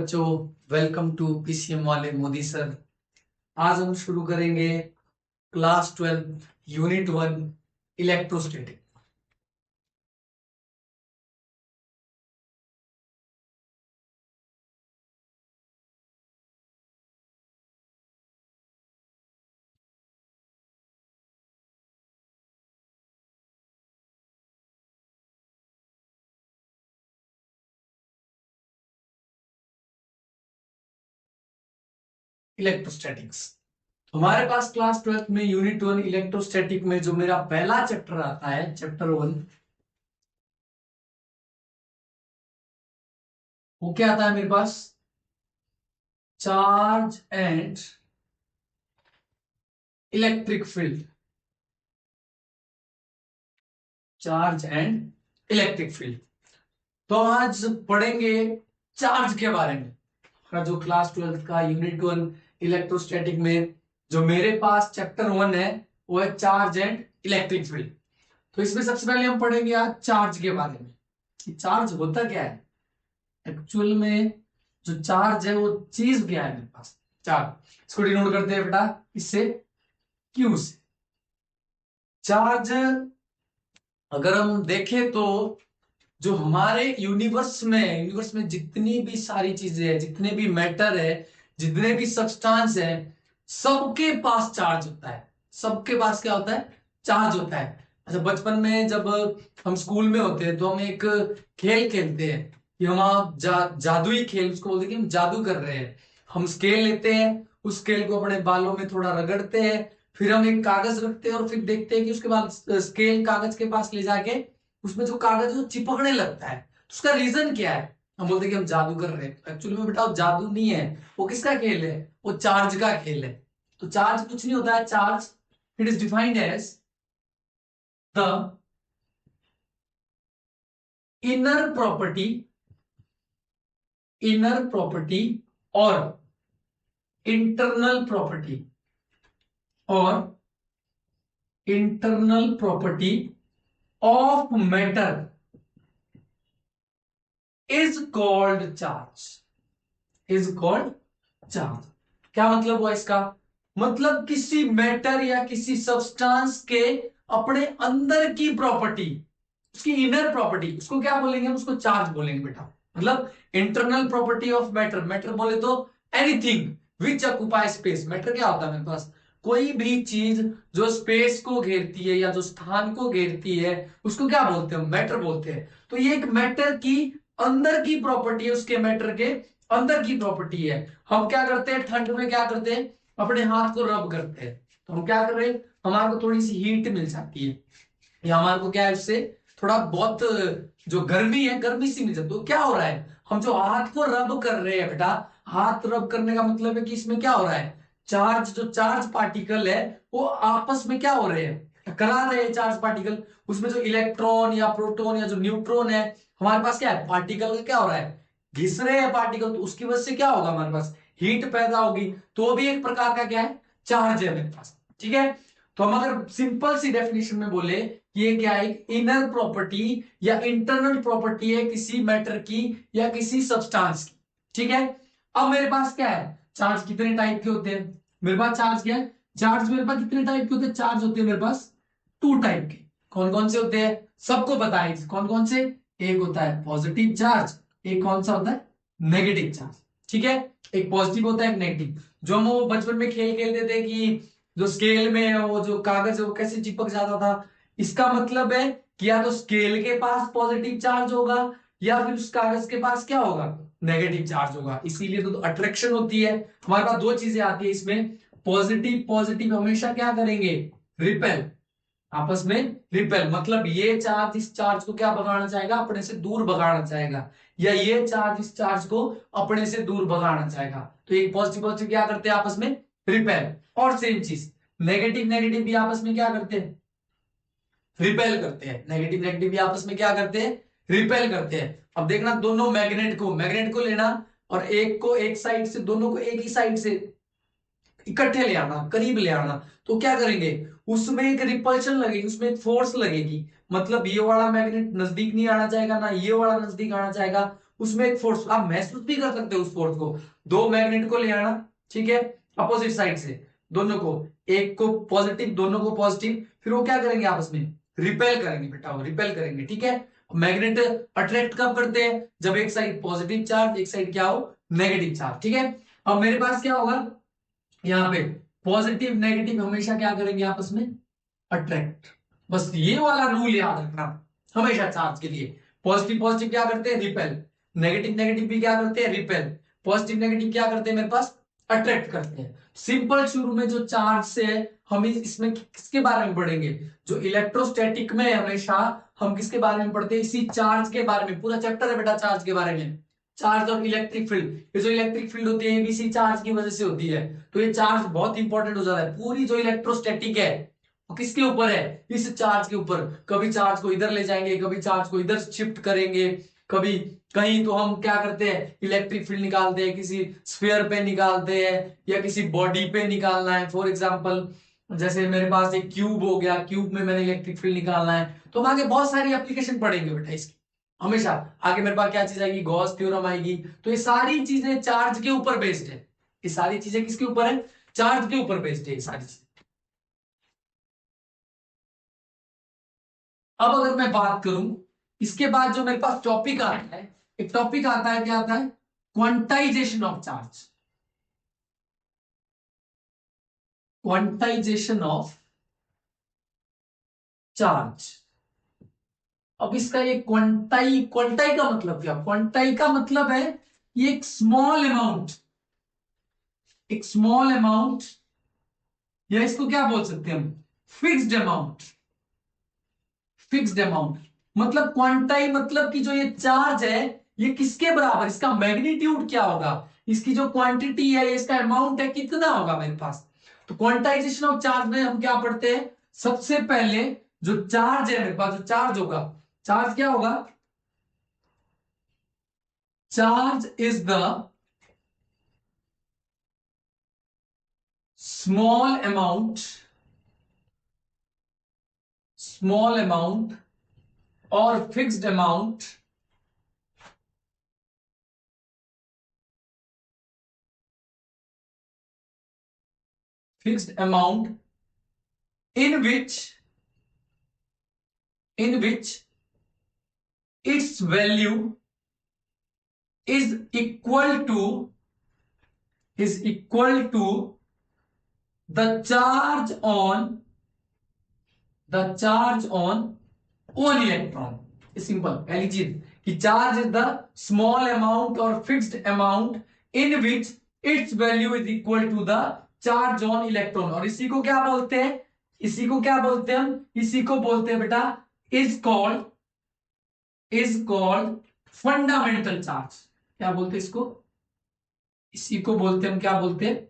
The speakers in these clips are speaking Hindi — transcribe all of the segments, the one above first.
बच्चों, वेलकम टू पीसीएम वाले मोदी सर। आज हम शुरू करेंगे क्लास 12 यूनिट 1 इलेक्ट्रोस्टैटिक। इलेक्ट्रोस्टैटिक्स हमारे पास क्लास 12 में यूनिट 1 इलेक्ट्रोस्टैटिक में जो मेरा पहला चैप्टर आता है, चैप्टर 1, वो क्या आता है मेरे पास? Charge and electric field. Charge and electric field. तो आज पढ़ेंगे चार्ज के बारे में। का जो क्लास 12 का यूनिट 1 इलेक्ट्रोस्टैटिक में जो मेरे पास चैप्टर 1 है वो है चार्ज एंड इलेक्ट्रिक फील्ड। तो इसमें सबसे पहले हम पढ़ेंगे आज चार्ज के बारे में कि चार्ज होता क्या है एक्चुअल में। जो चार्ज है वो चीज क्या है मेरे पास? चार्ज, इसको डिनोट करते हैं बेटा इससे, क्यू से। चार्ज अगर हम देखें तो जो हमारे यूनिवर्स में जितनी भी सारी चीजें हैं, जितने भी मैटर है, जितने भी सब्सटेंस है, सबके पास चार्ज होता है। सबके पास क्या होता है? चार्ज होता है। अच्छा, बचपन में जब हम स्कूल में होते हैं तो हम एक खेल खेलते हैं कि हम जादुई खेल, उसको बोलते हैं कि हम जादू कर रहे हैं। हम स्केल लेते हैं, उस स्केल को अपने बालों में थोड़ा रगड़ते हैं, फिर हम एक कागज रखते हैं और फिर देखते हैं कि उसके बाद स्केल कागज के पास ले जाके उसमें जो कागज है वो चिपकने लगता है। तो उसका रीजन क्या है? हम बोलते हैं कि हम जादू कर रहे हैं। एक्चुअली में बेटा वो जादू नहीं है, वो किसका खेल है? वो चार्ज का खेल है। तो चार्ज कुछ नहीं होता है। Charge it is defined as the inner property और इंटरनल प्रॉपर्टी और internal property of matter is called charge. क्या मतलब हुआ इसका? मतलब किसी मैटर या किसी सब्सटेंस के अपने अंदर की प्रॉपर्टी, उसकी इनर प्रॉपर्टी, उसको क्या बोलेंगे? हम उसको चार्ज बोलेंगे बेटा। मतलब internal property of matter. Matter बोले तो anything which occupy space. Matter क्या होता है मेरे पास? कोई भी चीज जो स्पेस को घेरती है या जो स्थान को घेरती है, उसको क्या बोलते हैं? मैटर बोलते हैं। तो ये एक मैटर की अंदर की प्रॉपर्टी है, उसके मैटर के अंदर की प्रॉपर्टी है। हम क्या करते हैं ठंड में? क्या करते हैं? अपने हाथ को रब करते हैं। तो हम क्या कर रहे हैं? हमारे को थोड़ी सी हीट मिल जाती है, या हमारे को क्या है उससे थोड़ा बहुत जो गर्मी है, गर्मी सी मिल जाती है। तो क्या हो रहा है? हम जो हाथ को रब कर रहे हैं बेटा, हाथ रब करने का मतलब है कि इसमें क्या हो रहा है? चार्ज, जो चार्ज पार्टिकल है वो आपस में क्या हो रहे हैं? टकरा रहे हैं चार्ज पार्टिकल। उसमें जो इलेक्ट्रॉन या प्रोटॉन या जो न्यूट्रॉन है, हमारे पास क्या है? पार्टिकल का क्या हो रहा है? घिस रहे हैं पार्टिकल। तो उसकी वजह से क्या होगा? हमारे पास हीट पैदा होगी। तो वो भी एक प्रकार का क्या है? चार्ज है मेरे पास। ठीक है। तो हम अगर सिंपल सी डेफिनेशन में बोले, ये क्या है? इनर प्रॉपर्टी या इंटरनल प्रॉपर्टी है किसी मैटर की या किसी सब्सटेंस की। ठीक है। अब मेरे पास क्या है? चार्ज कितने टाइप के होते हैं मेरे पास? चार्ज क्या है? चार्ज मेरे पास कितने टाइप के होते हैं? चार्ज होते हैं मेरे पास 2 टाइप के। कौन कौन से होते हैं? सबको पता है कौन कौन से। एक होता है पॉजिटिव चार्ज, एक कौन सा होता है? Negative charge. ठीक है। एक पॉजिटिव होता है, एक नेगेटिव। जो हम वो बचपन में खेल खेलते थे कि जो स्केल में वो जो कागज है वो कैसे चिपक जाता था, इसका मतलब है कि या तो स्केल के पास पॉजिटिव चार्ज होगा या फिर उस कागज के पास क्या होगा? नेगेटिव चार्ज होगा। इसीलिए तो अट्रैक्शन होती है। हमारे पास दो चीजें आती है इसमें। पॉजिटिव पॉजिटिव हमेशा क्या करेंगे? रिपेल, आपस में रिपेल। मतलब ये चार्ज इस चार्ज को क्या भगाना चाहेगा? अपने से दूर भगाना चाहेगा। या ये चार्ज इस चार्ज को अपने से दूर भगाना चाहेगा। तो एक पॉजिटिव पॉजिटिव क्या करते हैं? आपस में रिपेल। और सेम चीज नेगेटिव नेगेटिव भी आपस में क्या करते हैं? रिपेल करते हैं। नेगेटिव नेगेटिव भी आपस में क्या करते हैं? रिपेल करते हैं। अब देखना, दोनों मैग्नेट को लेना और एक को एक साइड से, दोनों को एक ही साइड से इकट्ठे ले आना, करीब ले आना। तो क्या करेंगे? उसमें एक रिपल्शन लगेगी, उसमें एक फोर्स लगेगी। मतलब ये वाला मैग्नेट नजदीक नहीं आना चाहेगा, ना ये वाला नजदीक आना चाहेगा। उसमें एक फोर्स आप महसूस भी कर सकते हो उस फोर्स को। दो मैग्नेट को ले आना, ठीक है, अपोजिट साइड से, दोनों को, एक को पॉजिटिव, दोनों को पॉजिटिव, फिर वो क्या करेंगे आपस में रिपेल करेंगे बेटा, वो रिपेल करेंगे, ठीक है। मैग्नेट अट्रैक्ट कब करते हैं, जब एक साइड पॉजिटिव चार्ज, एक साइड क्या हो नेगेटिव चार्ज, ठीक है। अब मेरे पास क्या होगा यहाँ पे, पॉजिटिव नेगेटिव हमेशा क्या करेंगे आपस में अट्रैक्ट। बस ये वाला रूल याद रखना हमेशा चार्ज के लिए। पॉजिटिव पॉजिटिव क्या करते हैं रिपेल, नेगेटिव नेगेटिव भी क्या करते हैं रिपेल, पॉजिटिव नेगेटिव क्या करते हैं मेरे पास अट्रैक्ट करते हैं। सिंपल शुरू में जो चार्ज से है हम इसमें किसके बारे में पढ़ेंगे, जो इलेक्ट्रोस्टैटिक में हमेशा हम किसके बारे में पढ़ते हैं, इसी चार्ज के बारे में, पूरा चैप्टर है बेटा चार्ज के बारे में। चार्ज और इलेक्ट्रिक फील्ड, ये जो इलेक्ट्रिक फील्ड होती है इसी चार्ज की वजह से होती है। तो ये चार्ज बहुत इंपॉर्टेंट हो जाता है। पूरी जो इलेक्ट्रोस्टैटिक है वो किसके ऊपर है, इस चार्ज के ऊपर। कभी चार्ज को इधर ले जाएंगे, कभी चार्ज को इधर शिफ्ट करेंगे, कभी कहीं तो हम क्या करते हैं इलेक्ट्रिक फील्ड निकालते हैं, किसी स्फीयर पे निकालते हैं या किसी बॉडी पे निकालना है। फॉर एग्जांपल जैसे मेरे पास एक क्यूब हो गया, क्यूब में मैंने इलेक्ट्रिक फील्ड निकालना है, तो हम आगे बहुत सारी एप्लीकेशन पढ़ेंगे बेटा इसकी। हमेशा आगे मेरे पास क्या चीज आएगी, गॉस थ्योरम आएगी। तो ये सारी चीजें चार्ज के ऊपर बेस्ड है, ये सारी चीजें किसके ऊपर है, चार्ज के ऊपर बेस्ड है ये सारी चीजें। अब अगर मैं बात करूं इसके बाद जो मेरे पास टॉपिक आता है, एक टॉपिक आता है, क्या आता है, quantization of charge, quantization of charge. अब इसका ये क्वांटाई, क्वांटाई का मतलब क्या, क्वांटाई का मतलब है ये एक स्मॉल अमाउंट, एक स्मॉल अमाउंट, या इसको क्या बोल सकते हैं हम, फिक्स्ड अमाउंट, फिक्स्ड अमाउंट। मतलब क्वांटाई मतलब कि जो ये चार्ज है ये किसके बराबर, इसका मैग्नीट्यूड क्या होगा, इसकी जो क्वांटिटी है, इसका अमाउंट है कितना होगा मेरे पास। तो क्वांटाइजेशन ऑफ चार्ज में हम क्या पढ़ते हैं, सबसे पहले जो चार्ज है मेरे पास, जो चार्ज होगा, चार्ज क्या होगा, charge is the small amount, small amount और fixed amount fixed amount in which its value is equal to the charge on one electron। Simple पहली चीज कि charge is the small amount और fixed amount in which its value is equal to the charge on electron. और इसी को क्या बोलते हैं, इसी को क्या बोलते हैं हम, इसी को बोलते हैं बेटा इज कॉल्ड फंडामेंटल चार्ज। क्या बोलते हैं इसको, इसी को बोलते हैं हम, क्या बोलते हैं,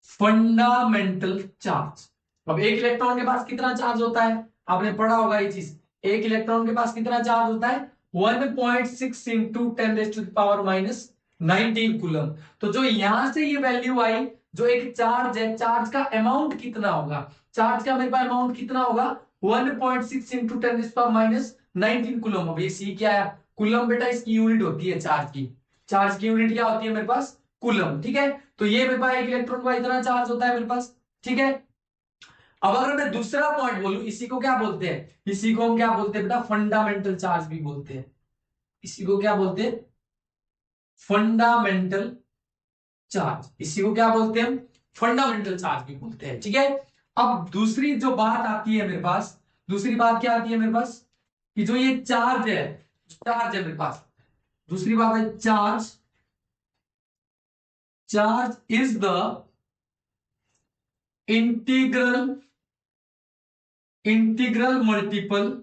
फंडामेंटल चार्ज। अब एक इलेक्ट्रॉन के पास कितना चार्ज होता है, आपने पढ़ा होगा ये चीज, एक इलेक्ट्रॉन के पास कितना चार्ज होता है 1.6 इंटू 10⁻⁻19 कूलम। तो जो यहां से ये वैल्यू आई, जो एक चार्ज है, चार्ज का अमाउंट कितना होगा, चार्ज का मेरे पास अमाउंट कितना होगा 1.6 इंटू 10⁻⁻19 कूलम। अब ये सी क्या है, कूलम बेटा इसकी यूनिट होती है चार्ज की, चार्ज की यूनिट क्या होती है मेरे पास कूलम, ठीक है। तो ये मेरे पास एक इलेक्ट्रॉन का इतना चार्ज होता है मेरे पास, ठीक है। अब अगर मैं दूसरा पॉइंट बोलूं, इसी को क्या बोलते हैं, इसी को हम क्या बोलते हैं बेटा फंडामेंटल चार्ज भी बोलते हैं। इसी को क्या बोलते हैं, फंडामेंटल चार्ज। इसी को क्या बोलते हैं हम, फंडामेंटल चार्ज भी बोलते हैं, ठीक है। अब दूसरी जो बात आती है मेरे पास, दूसरी बात क्या आती है मेरे पास, कि जो ये चार्ज है, चार्ज है मेरे पास, दूसरी बात है charge, charge is the integral multiple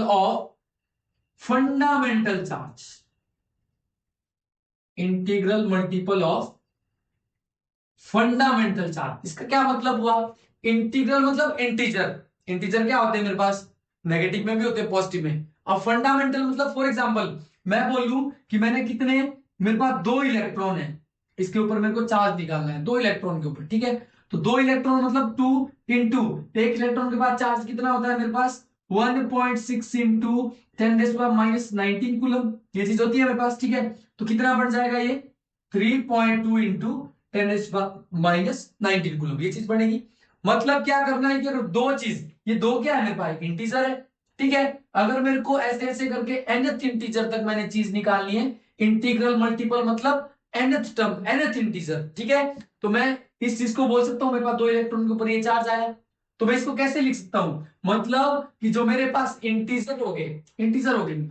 of fundamental charge, integral multiple of fundamental charge. इसका क्या मतलब हुआ, इंटीग्रल मतलब इंटीजर, इंटीजर क्या होते हैं मेरे पास, नेगेटिव में भी होते हैं पॉजिटिव में। अब फंडामेंटल मतलब फॉर एग्जांपल मैं बोलूं कि मैंने कितने, मेरे पास 2 इलेक्ट्रॉन है, इसके ऊपर मेरे को चार्ज निकालना है 2 इलेक्ट्रॉन के ऊपर, ठीक है। तो 2 इलेक्ट्रॉन मतलब 2 इंटू, एक इलेक्ट्रॉन के पास चार्ज कितना होता है मेरे पास 1.6 इंटू 10⁻⁻19 कूलम, ये चीज होती है मेरे पास, ठीक है। तो कितना बढ़ जाएगा ये 3.2 इंटू 10⁻⁻19 कूलम, ये चीज बढ़ेगी। मतलब क्या करना है कि अगर दो चीज, ये दो क्या है मेरे पास, इंटीजर है, ठीक है। अगर मेरे को ऐसे ऐसे करके nth इंटीजर तक मैंने चीज निकालनी है, इंटीग्रल मल्टीपल मतलब nth टर्म, nth इंटीजर, ठीक है। तो मैं इस चीज को बोल सकता हूं, मेरे पास 2 इलेक्ट्रॉन के ऊपर ये चार्ज आया, तो मैं इसको कैसे लिख सकता हूं, मतलब कि जो मेरे पास इंटीजर हो गए, इंटीजर हो गए,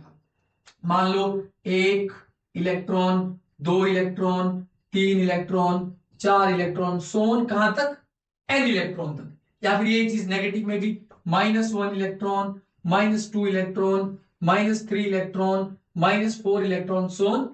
मान लो 1 इलेक्ट्रॉन, 2 इलेक्ट्रॉन, 3 इलेक्ट्रॉन, 4 इलेक्ट्रॉन, सोन कहां तक, n इलेक्ट्रॉन तक। या फिर ये चीज नेगेटिव में भी -1 इलेक्ट्रॉन, -2 इलेक्ट्रॉन, -3 इलेक्ट्रॉन, -4 इलेक्ट्रॉन, सोन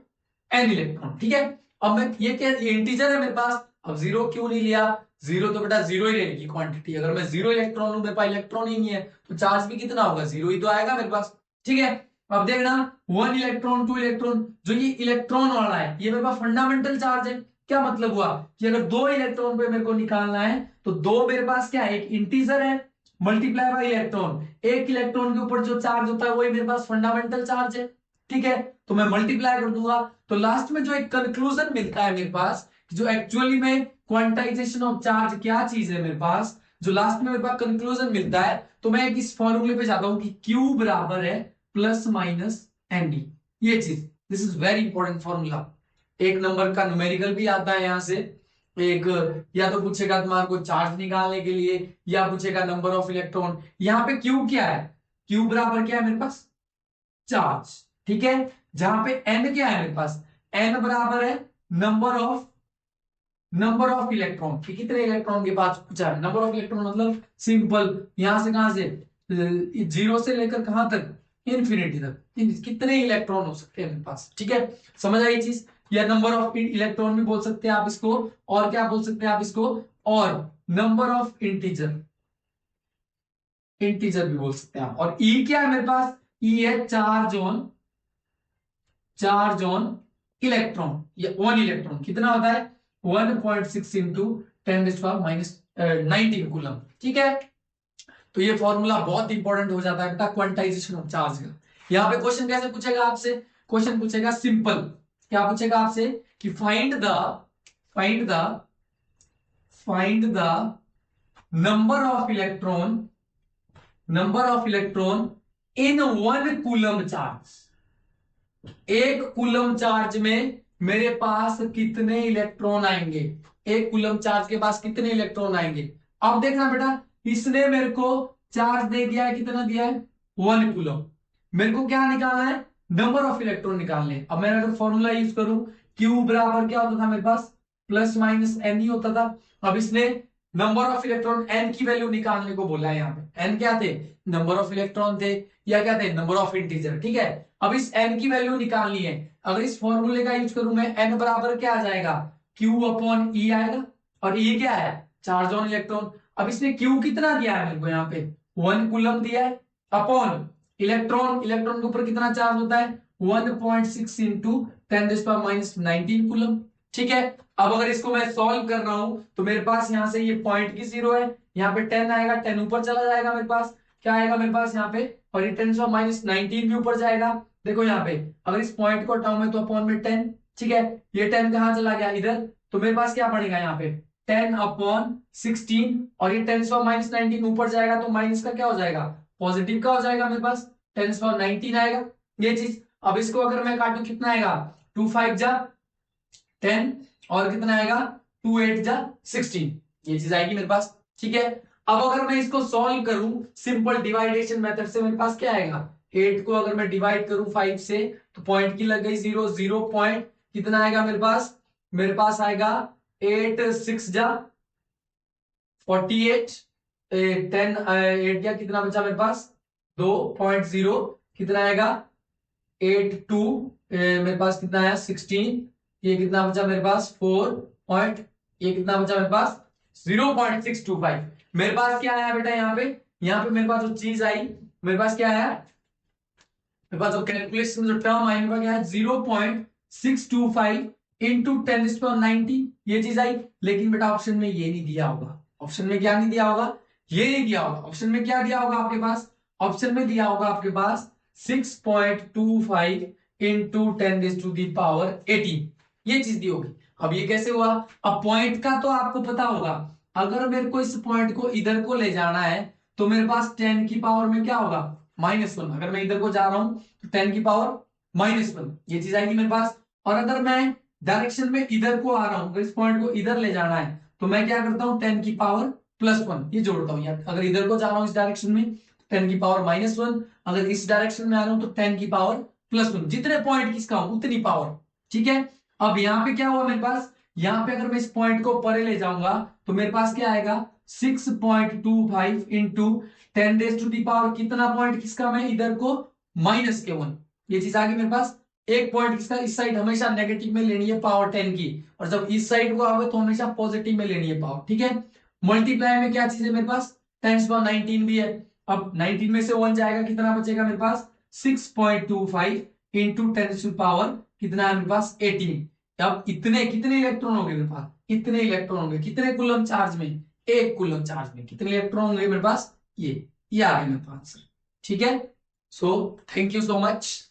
n इलेक्ट्रॉन, ठीक है। अब मैं ये क्या, ये इंटीजर है मेरे पास, अब जीरो क्यों नहीं लिया, जीरो तो बेटा जीरो ही लेने की क्वांटिटी, अगर मैं जीरो इलेक्ट्रॉन लूं, मेरे पास इलेक्ट्रॉन ही नहीं है, तो चार्ज भी कितना होगा, जीरो ही तो आएगा मेरे पास, ठीक है। अब देखना 1 इलेक्ट्रॉन, 2 इलेक्ट्रॉन, जो ये इलेक्ट्रॉन वाला है ये मेरे पास फंडामेंटल चार्ज है। क्या मतलब हुआ कि अगर 2 इलेक्ट्रॉन पे मेरे को निकालना है, तो 2 मेरे पास क्या है, एक इंटीजर है मल्टीप्लाई बाय इलेक्ट्रॉन, एक इलेक्ट्रॉन के ऊपर जो चार्ज होता है वही मेरे पास फंडामेंटल चार्ज है, ठीक है। तो मैं मल्टीप्लाई कर दूंगा, तो लास्ट में जो एक कंक्लूजन मिलता है मेरे पास, जो एक्चुअली में क्वांटाइजेशन ऑफ चार्ज क्या चीज है मेरे पास, जो लास्ट में मेरे पास कंक्लूजन मिलता है, तो मैं इस फॉर्मूले पे जाता हूं कि Q बराबर है प्लस माइनस एनडी, ये चीज, this is very important formula. एक नंबर का न्यूमेरिकल भी आता है यहां से, एक या तो पूछेगा तुम्हारे को चार्ज निकालने के लिए, या पूछेगा नंबर ऑफ इलेक्ट्रॉन। यहाँ पे क्यू क्या है, क्यू बराबर क्या है मेरे पास, चार्ज, ठीक है। जहां पे एन क्या है मेरे पास, एन बराबर है नंबर ऑफ इलेक्ट्रॉन, कि कितने इलेक्ट्रॉन के पास पूछा है, नंबर ऑफ इलेक्ट्रॉन मतलब सिंपल, यहां से कहां से, जीरो से लेकर कहां तक, इन्फिनिटी तक, कितने इलेक्ट्रॉन हो सकते हैं मेरे पास, ठीक है। समझ आई चीज, या नंबर ऑफ इलेक्ट्रॉन भी बोल सकते हैं आप इसको, और क्या बोल सकते हैं आप इसको, और नंबर ऑफ इंटीजर, इंटीजर भी बोल सकते हैं आप। और ई क्या है मेरे पास, ई है चार्ज ऑन इलेक्ट्रॉन, या 1 इलेक्ट्रॉन कितना होता है 1.6 इंटू 10⁻⁻19 कूलम, ठीक है। तो ये फॉर्मूला बहुत इंपॉर्टेंट हो जाता है बेटा क्वांटाइजेशन ऑफ चार्ज का। यहाँ पे क्वेश्चन कैसे पूछेगा आपसे, क्वेश्चन पूछेगा सिंपल, क्या पूछेगा आपसे कि find the number of electron in 1 coulomb charge, एक कूलम चार्ज में मेरे पास कितने इलेक्ट्रॉन आएंगे, एक कूलम चार्ज के पास कितने इलेक्ट्रॉन आएंगे। अब देखना बेटा, इसने मेरे को चार्ज दे दिया है, कितना दिया है 1 कूलम, मेरे को क्या निकालना है, नंबर ऑफ इलेक्ट्रॉन निकालने। अब मैं अगर फॉर्मूला यूज करूं, क्यू बराबर क्या होता था मेरे पास, प्लस माइनस एन ही होता था। अब इसने नंबर ऑफ इलेक्ट्रॉन एन की वैल्यू निकालने को बोला है, यहाँ पे एन क्या थे, नंबर ऑफ इलेक्ट्रॉन थे, या क्या थे, नंबर ऑफ इंटीजर, ठीक है। अब इस n की वैल्यू निकालनी है, अगर इस फॉर्मूले का यूज करूं मैं, n बराबर क्या आ जाएगा, Q अपॉन E आएगा, और E क्या है, चार्ज ऑन इलेक्ट्रॉन। अब इसने Q कितना दिया है मेरे को, यहाँ पे 1 कूलम दिया है, अपॉन इलेक्ट्रॉन, इलेक्ट्रॉन के ऊपर कितना चार्ज होता है 1.6 इंटू 10⁻⁻19 कूलम, ठीक है। अब अगर इसको मैं सॉल्व कर रहा हूं, तो मेरे पास यहां से ये पॉइंट की जीरो है, यहाँ पे 10 आएगा, 10 ऊपर चला जाएगा मेरे पास, क्या आएगा मेरे पास यहाँ पे, और ये 10⁻⁻19 भी ऊपर जाएगा। देखो यहाँ पे अगर इस पॉइंट को हटाऊं मैं, तो अपॉन में 10, ठीक है। ये 10 कहां चला गया इधर, तो मेरे पास क्या पड़ेगा यहाँ पे 10/16, और ये 10⁻⁻19 ऊपर जाएगा, तो माइनस का क्या हो जाएगा, पॉजिटिव का हो जाएगा मेरे पास, 10⁻19 आएगा, ये चीज। अब इसको अगर मैं काटू कितना आएगा, 2 5 जा 10, और कितना आएगा 2 8 जा 16, ये चीज आएगी मेरे पास, ठीक है। अब अगर मैं इसको सॉल्व करूं सिंपल डिवाइडेशन मेथड से, मेरे पास क्या आएगा, 8 को अगर मैं डिवाइड करूं 5 से, तो पॉइंट की लग गई जीरो, जीरो पॉइंट कितना आएगा मेरे पास आएगा 8 6 जा 48, 10 8 या कितना बचा मेरे पास 2.0, कितना आएगा 8 2, मेरे पास कितना आया 16, ये कितना बचा मेरे पास 4 पॉइंट, ये कितना बचा मेरे पास 0.625। मेरे पास क्या आया बेटा, यहाँ पे मेरे पास जो चीज आई, मेरे पास क्या आया, मेरे पास जो कैलकुलेशन जो टर्म आई, मेरे पास क्या है 0.625 इंटू 10⁻90, ये चीज आई। लेकिन बेटा ऑप्शन में ये नहीं दिया होगा, ऑप्शन में क्या नहीं दिया होगा, ये नहीं दिया होगा, ऑप्शन में क्या दिया होगा आपके पास ऑप्शन में दिया होगा आपके पास 6.25 इंटू 10⁻18, ये चीज दी होगी। अब ये कैसे हुआ? अब पॉइंट का तो आपको पता होगा, अगर मेरे को इस पॉइंट को इधर को ले जाना है तो मेरे पास 10 की पावर में क्या होगा, -1। अगर मैं इधर को जा रहा हूं तो 10 की पावर -1 ये चीज आएगी मेरे पास। और अगर मैं डायरेक्शन में इधर को आ रहा हूं, इस पॉइंट को इधर ले जाना है तो मैं क्या करता हूं, 10 की पावर +1 ये जोड़ता हूं यार। अगर इधर को जा रहा हूं इस डायरेक्शन में 10 की पावर -1, अगर इस डायरेक्शन में आ रहा हूं तो 10 की पावर +1, जितने पॉइंट किसका हो उतनी पावर। ठीक है, अब यहाँ पे क्या हुआ मेरे पास, यहाँ पे अगर मैं इस पॉइंट को परे ले जाऊंगा तो मेरे पास क्या आएगा, 6.25 इंटू 10⁻, कितना पॉइंट किसका, मैं इधर को -1, ये चीज आ गई मेरे पास। एक पॉइंट किसका, इस साइड हमेशा नेगेटिव में लेनी है पावर 10 की, और जब इस साइड को आओगे तो हमेशा पॉजिटिव में लेनी है पावर। ठीक है, मल्टीप्लाई में क्या चीज है मेरे पास, 10⁻19 भी है। अब 19 में से 1 जाएगा, कितना बचेगा मेरे पास, 6.25 इंटू 10⁻, कितना है मेरे पास, 18। अब इतने कितने इलेक्ट्रॉन होंगे मेरे पास, इतने इलेक्ट्रॉन होंगे, कितने कूलम चार्ज में, 1 कूलम चार्ज में कितने इलेक्ट्रॉन होंगे मेरे पास, ये आ गया मेरे पास आंसर। ठीक है, so thank you so much.